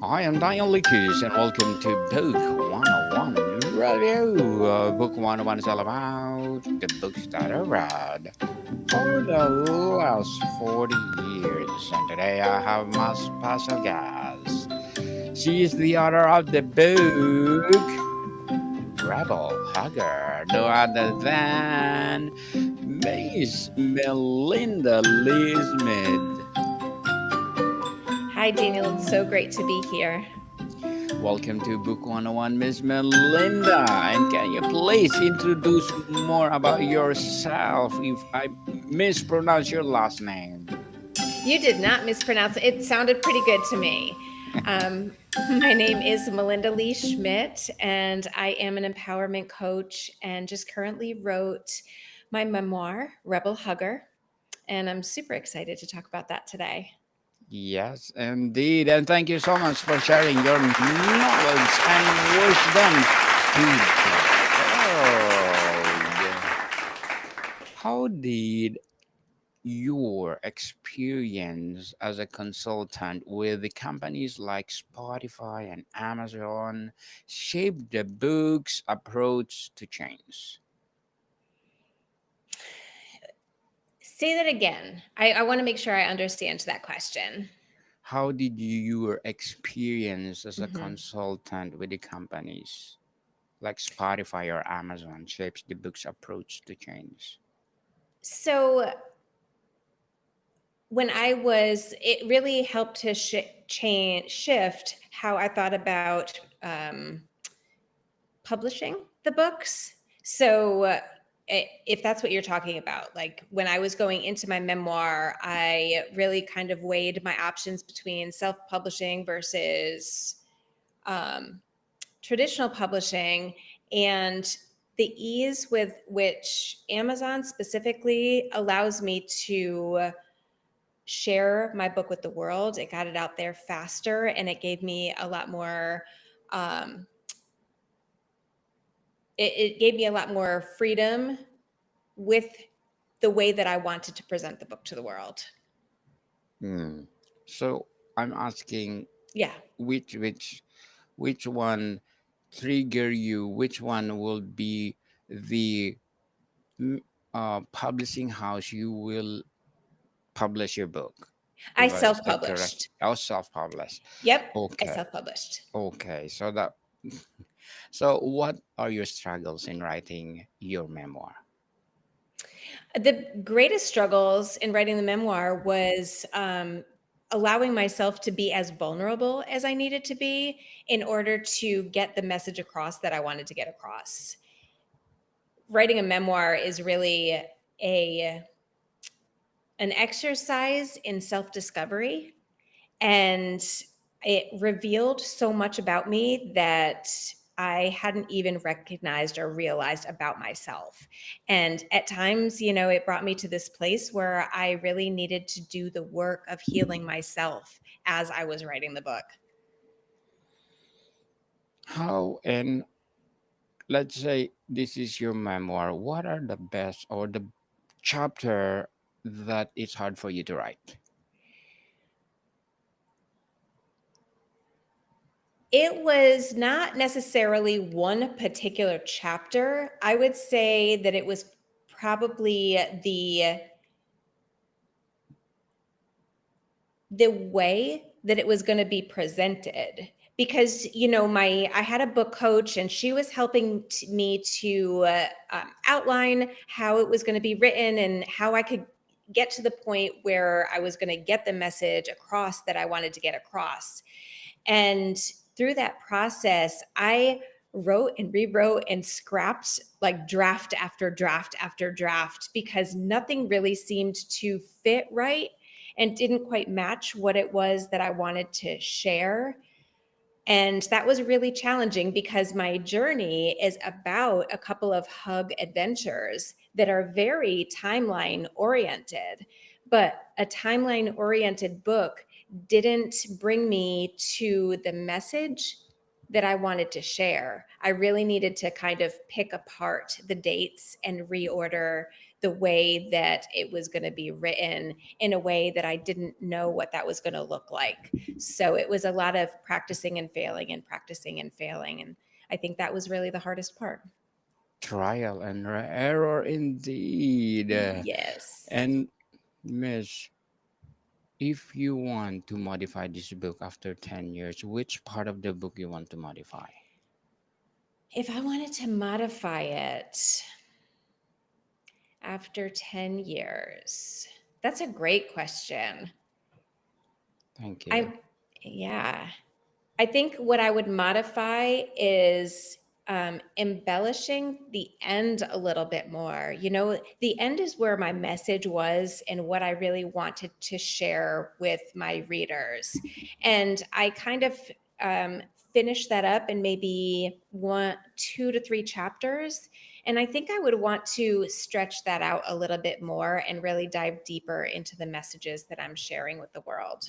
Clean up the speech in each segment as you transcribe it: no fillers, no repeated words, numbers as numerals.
I am Daniel Lucas, and welcome to Book 101 Review. Book 101 is all about the books that I read for the last 40 years. And today I have my special guest. She is the author of the book Rebel Hugger, no other than Miss Melinda Lee Smith. Hi, Daniel. It's so great to be here. Welcome to Book 101, Miss Melinda. And can you please introduce more about yourself if I mispronounce your last name? You did not mispronounce it. It sounded pretty good to me. My name is Melinda Lee Schmidt, and I am an empowerment coach and just currently wrote my memoir, Rebel Hugger. And I'm super excited to talk about that today. Yes, indeed. And thank you so much for sharing your knowledge and wisdom to the world. How did your experience as a consultant with the companies like Spotify and Amazon shape the book's approach to change? Say that again. I want to make sure I understand that question. How did your experience as a Mhm. consultant with the companies like Spotify or Amazon shapes the book's approach to change? So, it really helped to shift how I thought about publishing the books. So, if that's what you're talking about, like when I was going into my memoir, I really kind of weighed my options between self publishing versus um, traditional publishing, and the ease with which Amazon specifically allows me to share my book with the world. It got it out there faster, and it gave me a lot more. Um, it gave me a lot more freedom with the way that I wanted to present the book to the world. Hmm. So I'm asking Yeah. which one trigger you? Which one will be the mm, publishing house you will publish your book? I If I is that correct? self-published. Oh, self-published. Yep, I Okay. self-published. Okay. So what are your struggles in writing your memoir? The greatest struggles in writing the memoir was allowing myself to be as vulnerable as I needed to be in order to get the message across that I wanted to get across. Writing a memoir is really a an exercise in self-discovery, and it revealed so much about me that I hadn't even recognized or realized about myself. And at times, it brought me to this place where I really needed to do the work of healing myself as I was writing the book. How and let's say this is your memoir. What are the best or the chapter that it's hard for you to write? It was not necessarily one particular chapter. I would say that it was probably the way that it was going to be presented, because I had a book coach, and she was helping me to outline how it was going to be written and how I could get to the point where I was going to get the message across that I wanted to get across. And through that process, I wrote and rewrote and scrapped like draft after draft after draft, because nothing really seemed to fit right and didn't quite match what it was that I wanted to share. And that was really challenging, because my journey is about a couple of hug adventures that are very timeline oriented. But a timeline oriented book didn't bring me to the message that I wanted to share. I really needed to kind of pick apart the dates and reorder the way that it was going to be written in a way that I didn't know what that was going to look like. So it was a lot of practicing and failing and practicing and failing. And I think that was really the hardest part. Trial and error indeed. Yes. And Miss, if you want to modify this book after 10 years, which part of the book you want to modify? If I wanted to modify it after 10 years, that's a great question. Thank you. I, yeah. I think what I would modify is embellishing the end a little bit more. You know, the end is where my message was and what I really wanted to share with my readers. And I kind of um, finished that up in maybe 2 to 3 chapters. And I think I would want to stretch that out a little bit more and really dive deeper into the messages that I'm sharing with the world.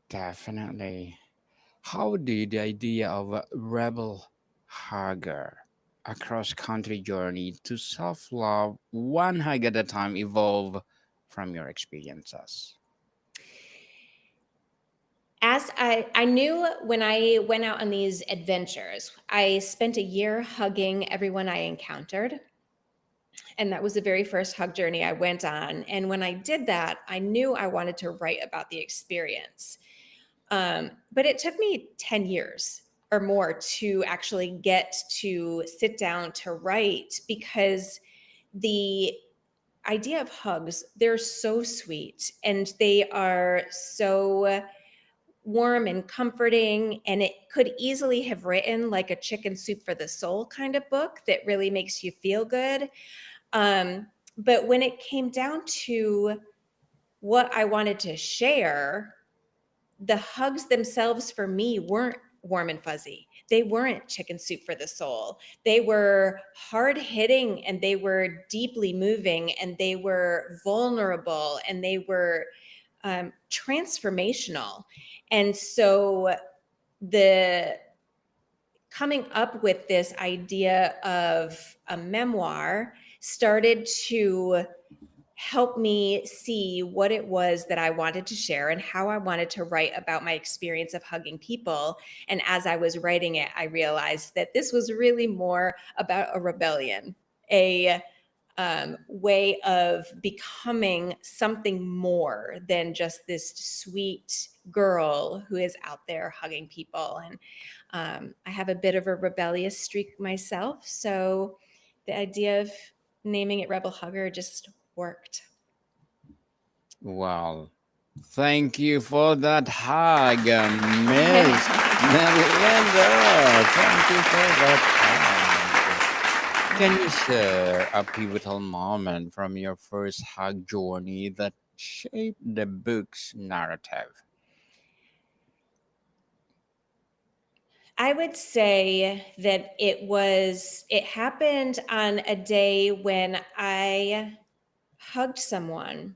Definitely. How did the idea of a rebel hugger, a cross country journey to self love, one hug at a time, evolve from your experiences? As I knew when I went out on these adventures, I spent a year hugging everyone I encountered. And that was the very first hug journey I went on. And when I did that, I knew I wanted to write about the experience. But it took me 10 years or more to actually get to sit down to write because the idea of hugs, they're so sweet and they are so warm and comforting, and it could easily have written like a chicken soup for the soul kind of book that really makes you feel good. But when it came down to what I wanted to share, the hugs themselves for me weren't warm and fuzzy. They weren't chicken soup for the soul. They were hard hitting and they were deeply moving and they were vulnerable and they were transformational. And so the coming up with this idea of a memoir started to help me see what it was that I wanted to share and how I wanted to write about my experience of hugging people. And as I was writing it, I realized that this was really more about a rebellion, a way of becoming something more than just this sweet girl who is out there hugging people. And I have a bit of a rebellious streak myself. So the idea of naming it Rebel Hugger just worked. Well, thank you for that hug, Miss Melinda. Thank you for that hug. Can you share a pivotal moment from your first hug journey that shaped the book's narrative? I would say that it happened on a day when I hugged someone.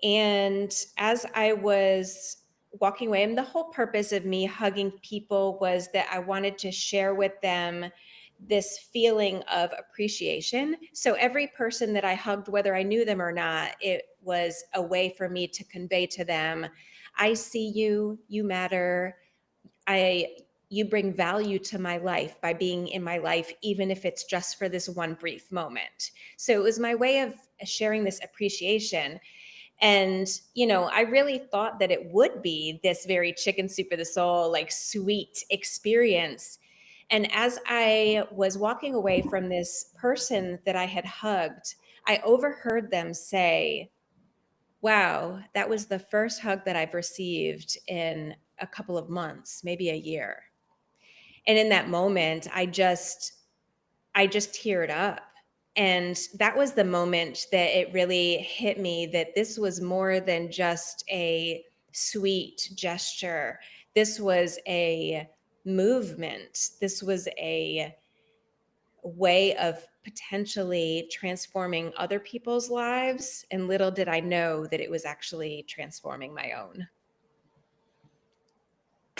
And as I was walking away, and the whole purpose of me hugging people was that I wanted to share with them this feeling of appreciation. So every person that I hugged, whether I knew them or not, it was a way for me to convey to them, I see you, you matter. I you bring value to my life by being in my life, even if it's just for this one brief moment. So it was my way of sharing this appreciation. And, you know, I really thought that it would be this very chicken soup for the soul, like sweet experience. And as I was walking away from this person that I had hugged, I overheard them say, wow, that was the first hug that I've received in a couple of months, maybe a year. And in that moment, I just teared up. And that was the moment that it really hit me that this was more than just a sweet gesture. This was a movement. This was a way of potentially transforming other people's lives. And little did I know that it was actually transforming my own.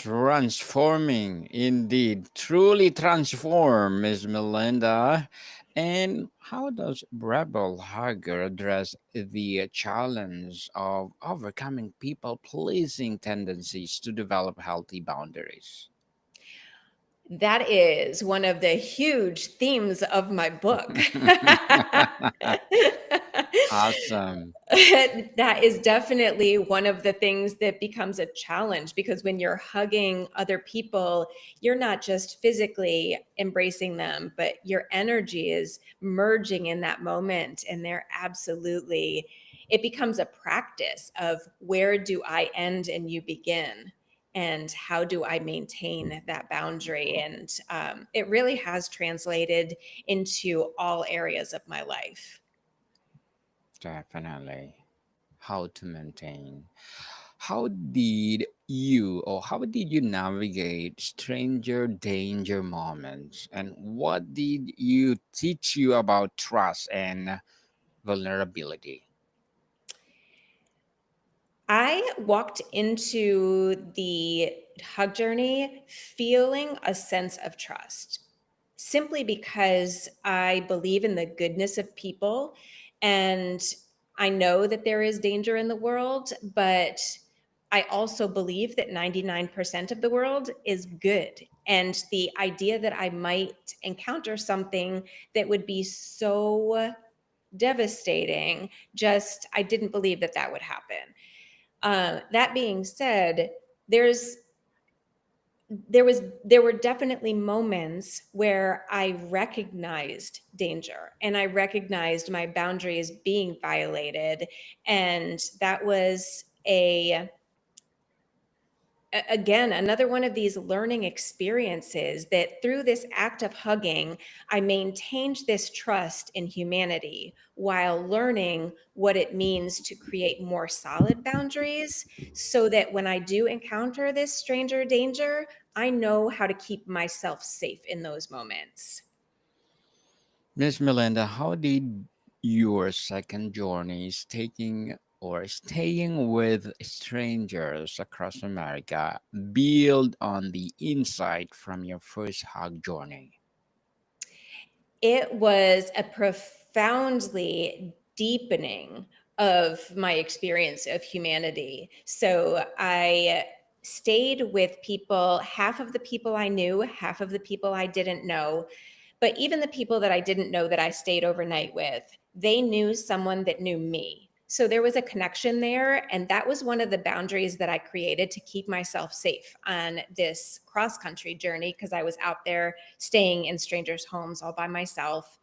Transforming, indeed, truly transform, Miss Melinda. And how does Rebel Hugger address the challenge of overcoming people pleasing tendencies to develop healthy boundaries? That is one of the huge themes of my book. Awesome. That is definitely one of the things that becomes a challenge because when you're hugging other people, you're not just physically embracing them, but your energy is merging in that moment. And they're absolutely, it becomes a practice of where do I end and you begin? And how do I maintain that boundary? And it really has translated into all areas of my life. Definitely. How to maintain. How did how did you navigate stranger danger moments? And what did you teach you about trust and vulnerability? I walked into the hug journey feeling a sense of trust simply because I believe in the goodness of people and I know that there is danger in the world, but I also believe that 99% of the world is good. And the idea that I might encounter something that would be so devastating, just I didn't believe that that would happen. That being said, there's there were definitely moments where I recognized danger and I recognized my boundaries being violated, and that was again another one of these learning experiences that through this act of hugging I maintained this trust in humanity while learning what it means to create more solid boundaries so that when I do encounter this stranger danger I know how to keep myself safe in those moments. Miss Melinda, how did your second journeys taking or staying with strangers across America build on the insight from your first hug journey? It was a profoundly deepening of my experience of humanity. So I stayed with people, half of the people I knew, half of the people I didn't know. But even the people that I didn't know that I stayed overnight with, they knew someone that knew me. So there was a connection there. And that was one of the boundaries that I created to keep myself safe on this cross country journey because I was out there staying in strangers' homes all by myself.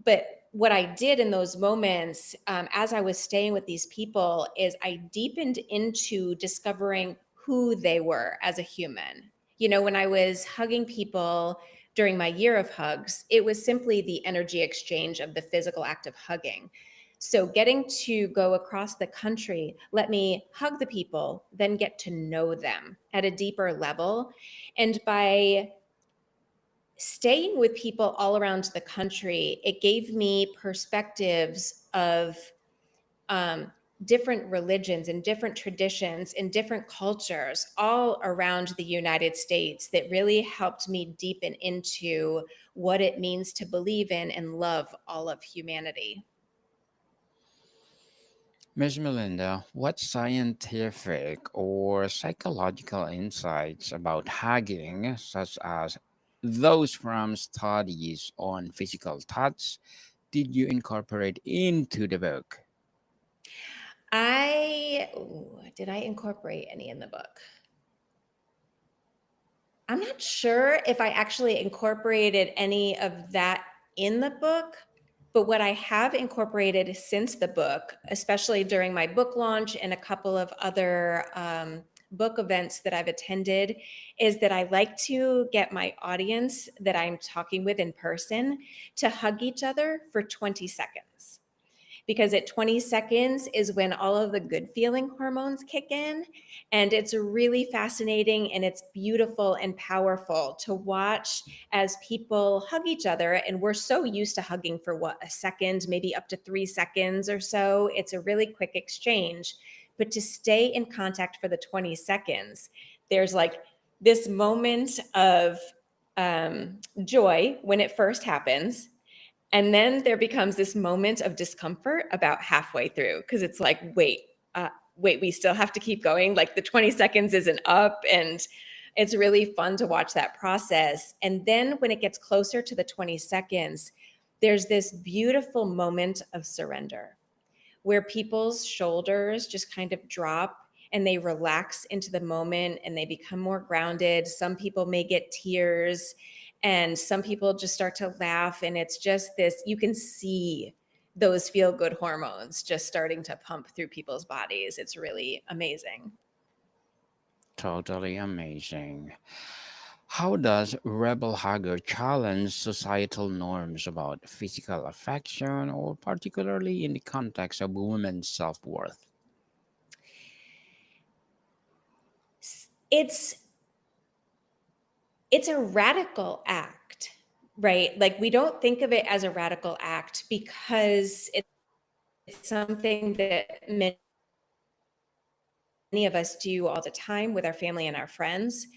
But what I did in those moments, as I was staying with these people, is I deepened into discovering who they were as a human. You know, when I was hugging people during my year of hugs, it was simply the energy exchange of the physical act of hugging. So, getting to go across the country, let me hug the people, then get to know them at a deeper level. And by staying with people all around the country, it gave me perspectives of um, different religions and different traditions and different cultures all around the United States that really helped me deepen into what it means to believe in and love all of humanity. Miss Melinda, what scientific or psychological insights about hugging, such as those from studies on physical touch, did you incorporate into the book? Did I incorporate any in the book? I'm not sure if I actually incorporated any of that in the book, but what I have incorporated since the book, especially during my book launch and a couple of other book events that I've attended, is that I like to get my audience that I'm talking with in person to hug each other for 20 seconds because at 20 seconds is when all of the good feeling hormones kick in. And it's really fascinating and it's beautiful and powerful to watch as people hug each other. And we're so used to hugging for what, a second, maybe up to 3 seconds or so. It's a really quick exchange. But to stay in contact for the 20 seconds, There's like this moment of joy when it first happens. And then there becomes this moment of discomfort about halfway through because it's like, wait, we still have to keep going. Like the 20 seconds isn't up. And it's really fun to watch that process. And then when it gets closer to the 20 seconds, there's this beautiful moment of surrender where people's shoulders just kind of drop and they relax into the moment and they become more grounded. Some people may get tears and some people just start to laugh. And it's just this, you can see those feel good hormones just starting to pump through people's bodies. It's really amazing. Totally amazing. How does Rebel Hugger challenge societal norms about physical affection, or particularly in the context of women's self worth? It's it's a radical act, right? Like we don't think of it as a radical act because it's something that many of us do all the time with our family and our friends.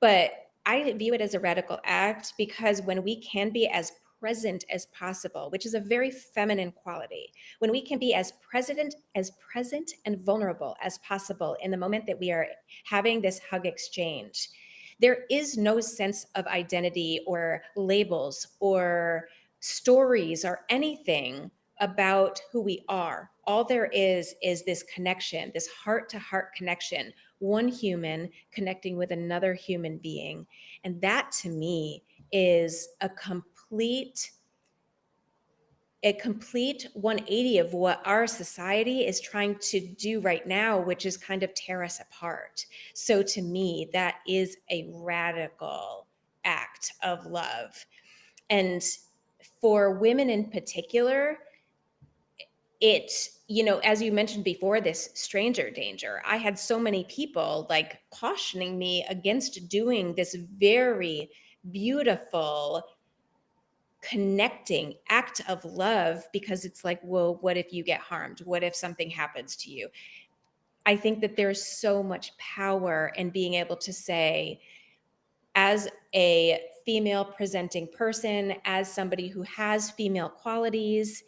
But I view it as a radical act because when we can be as present as possible, which is a very feminine quality, when we can be as present and vulnerable as possible in the moment that we are having this hug exchange, there is no sense of identity or labels or stories or anything about who we are. All there is this connection, this heart to heart connection, one human connecting with another human being. And that to me is a complete 180 of what our society is trying to do right now, which is kind of tear us apart. So to me, that is a radical act of love. And for women in particular, as you mentioned before, this stranger danger, I had so many people like cautioning me against doing this very beautiful connecting act of love because it's like, well, what if you get harmed? What if something happens to you? I think that there's so much power in being able to say, as a female presenting person, as somebody who has female qualities,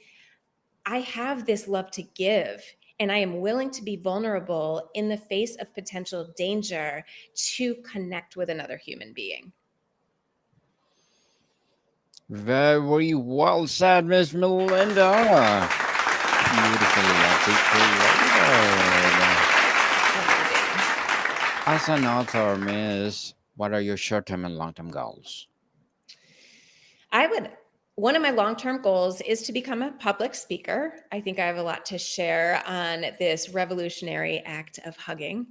I have this love to give, and I am willing to be vulnerable in the face of potential danger to connect with another human being. Very well said, Miss Melinda. Beautifully articulated. As an author, Miss, what are your short term and long term goals? I would One of my long-term goals is to become a public speaker. I think I have a lot to share on this revolutionary act of hugging.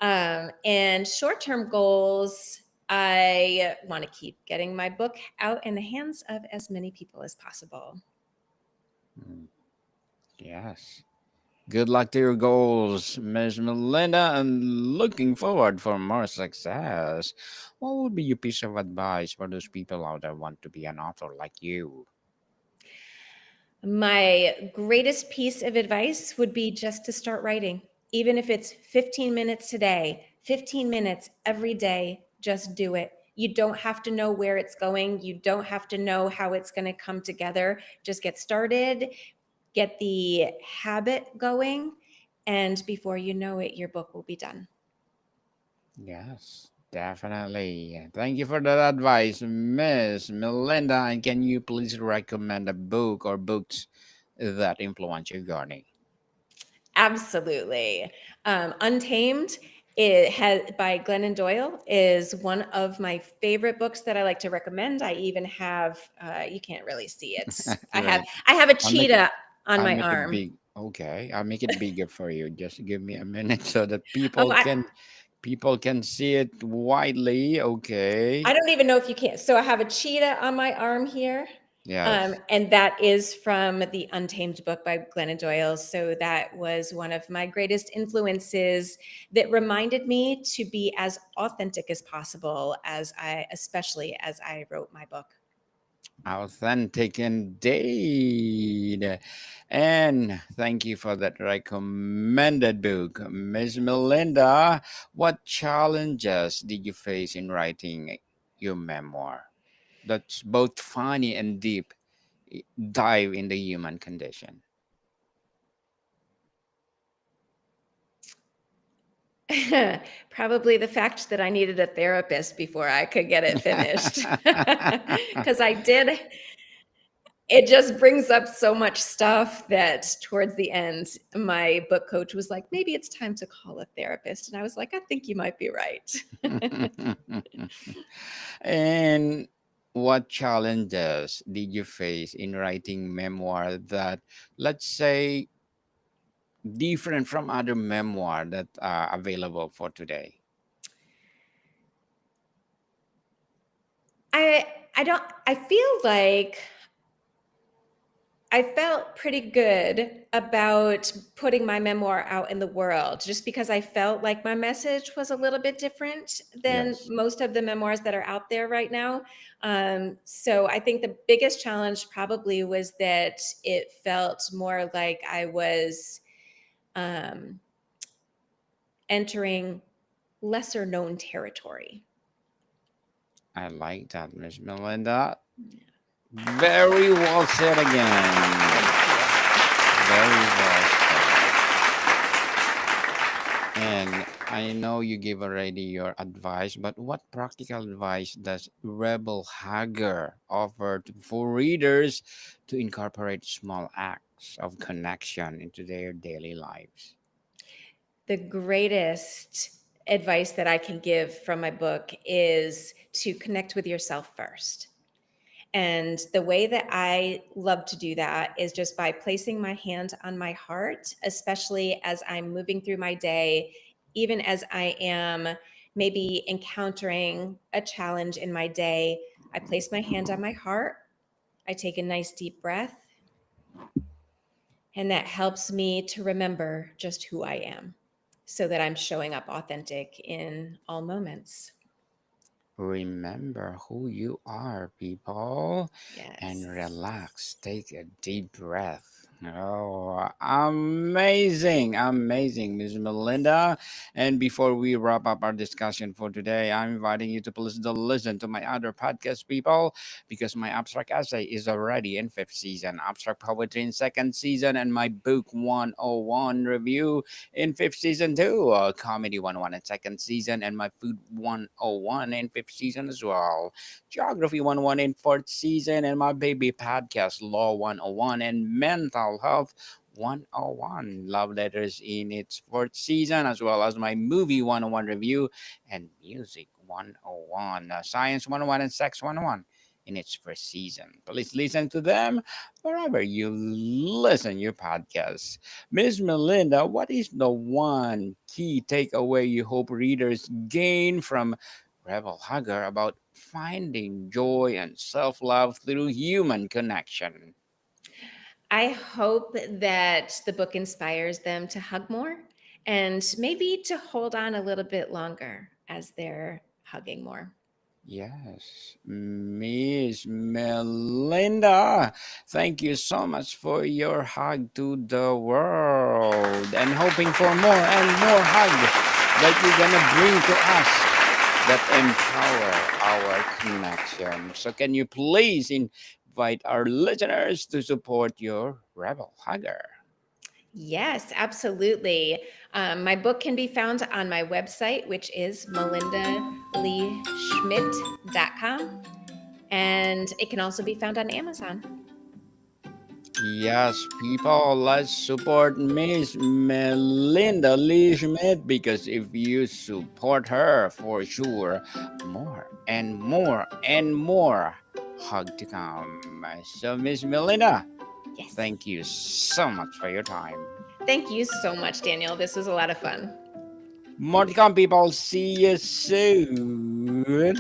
And short-term goals, I want to keep getting my book out in the hands of as many people as possible. Mm, yes. Good luck to your goals, Miss Melinda, and looking forward for more success. What would be your piece of advice for those people out there who want to be an author like you? My greatest piece of advice would be just to start writing, even if it's 15 minutes today, 15 minutes every day, just do it. You don't have to know where it's going. You don't have to know how it's going to come together. Just get started, get the habit going, and before you know it, your book will be done. Yes, definitely. Thank you for that advice, Miss Melinda. And can you please recommend a book or books that influence your journey? Absolutely. Untamed, it has by Glennon Doyle, is one of my favorite books that I like to recommend. I even have you can't really see it. I have Right. I have a I'll make it. cheetah on I'll my make it arm. big. Okay, I'll make it bigger for you. Just give me a minute so that Oh, people can see it widely. I Okay. don't even know if you can. So I have a cheetah on my arm here. Yes. And that is from the Untamed book by Glennon Doyle. So that was one of my greatest influences that reminded me to be as authentic as possible especially as I wrote my book. Authentic indeed. And thank you for that recommended book. Miss Melinda, what challenges did you face in writing your memoir? That's both funny and deep dive in the human condition. Probably the fact that I needed a therapist before I could get it finished. Because I did, it just brings up so much stuff that towards the end, my book coach was like, maybe it's time to call a therapist. And I was like, I think you might be right. And what challenges did you face in writing memoir that, let's say, different from other memoir that are available for today? I I don't I feel like I felt pretty good about putting my memoir out in the world just because I felt like my message was a little bit different than Yes, most of the memoirs that are out there right now. So I think the biggest challenge probably was that it felt more like I was um, entering lesser known territory. I like that, Miss Melinda. Very well said again. Thank you. Very well said. And I know you give already your advice, but what practical advice does Rebel Hager offer for readers to incorporate small acts of connection into their daily lives? The greatest advice that I can give from my book is to connect with yourself first. And the way that I love to do that is just by placing my hand on my heart, especially as I'm moving through my day, even as I am maybe encountering a challenge in my day. I place my hand on my heart. I take a nice deep breath, and that helps me to remember just who I am so that I'm showing up authentic in all moments. Remember who you are, people, and Yes. relax. Take a deep breath. Oh, amazing, amazing, Miss Melinda. And before we wrap up our discussion for today, I'm inviting you to please to listen to my other podcast, people, because my abstract essay is already in fifth season, abstract poetry in second season, and my book 101 review in fifth season too. Comedy 101 in second season, and my food 101 in fifth season as well. Geography 101 in fourth season, and my baby podcast Law 101 and Mental Health 101 love letters in its fourth season, as well as my movie 101 review and music 101, science 101 and sex 101 in its first season. Please listen to them wherever you listen your podcasts. Miss Melinda, what is the one key takeaway you hope readers gain from Rebel Hugger about finding joy and self love through human connection? I hope that the book inspires them to hug more and maybe to hold on a little bit longer as they're hugging more. Yes, Miss Melinda, thank you so much for your hug to the world and hoping for more and more hug that you're gonna bring to us that empower our connection. So, can you please invite our listeners to support your rebel hugger? Yes, absolutely. My book can be found on my website, which is melindaleeschmidt.com, and it can also be found on Amazon. Yes, people, let's support Miss Melinda Lee Schmidt because if you support her, for sure, more and more and more hug to come. So, Miss Melinda, Yes. thank you so much for your time. Thank you so much, Daniel. This was a lot of fun. More to come, people. See you soon.